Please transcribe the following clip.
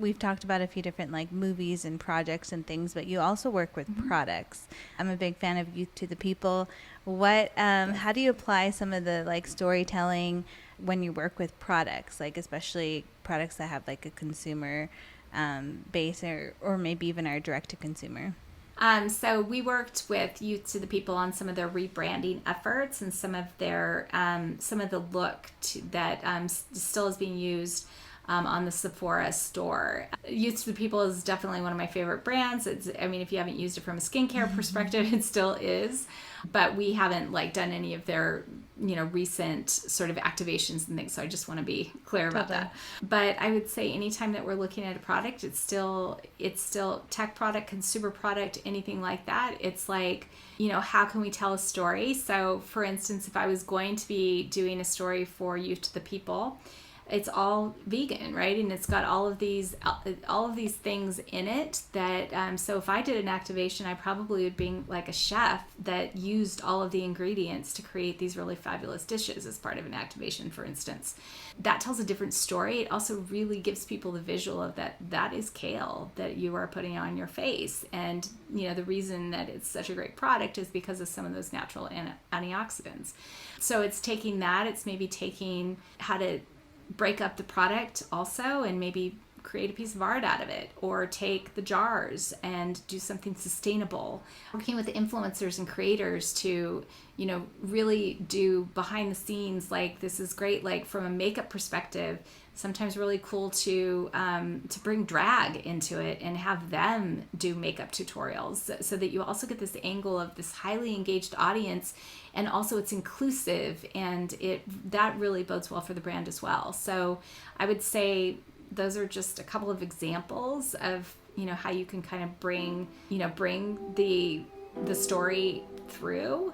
We've talked about a few different like movies and projects and things, but you also work with products. I'm a big fan of Youth to the People. How do you apply some of the like storytelling when you work with products, like especially products that have like a consumer base or maybe even are direct to consumer? So we worked with Youth to the People on some of their rebranding efforts and some of the look that still is being used on the Sephora store. Youth to the People is definitely one of my favorite brands. I mean, if you haven't used it from a skincare perspective, it still is. But we haven't like done any of their recent sort of activations and things. So I just want to be clear about Totally. that. But I would say anytime that we're looking at a product, it's still tech product, consumer product, anything like that. It's like, how can we tell a story? So for instance, if I was going to be doing a story for Youth to the People, it's all vegan, right? And it's got all of these things in it that so if I did an activation, I probably would be like a chef that used all of the ingredients to create these really fabulous dishes as part of an activation, for instance. That tells a different story. It also really gives people the visual of that is kale that you are putting on your face. And the reason that it's such a great product is because of some of those natural antioxidants. So it's taking that, it's maybe taking how to break up the product also and maybe create a piece of art out of it, or take the jars and do something sustainable. Working with influencers and creators to really do behind the scenes, like this is great, like from a makeup perspective, sometimes really cool to bring drag into it and have them do makeup tutorials, so that you also get this angle of this highly engaged audience, and also it's inclusive, and that really bodes well for the brand as well. So I would say those are just a couple of examples of how you can kind of bring the story through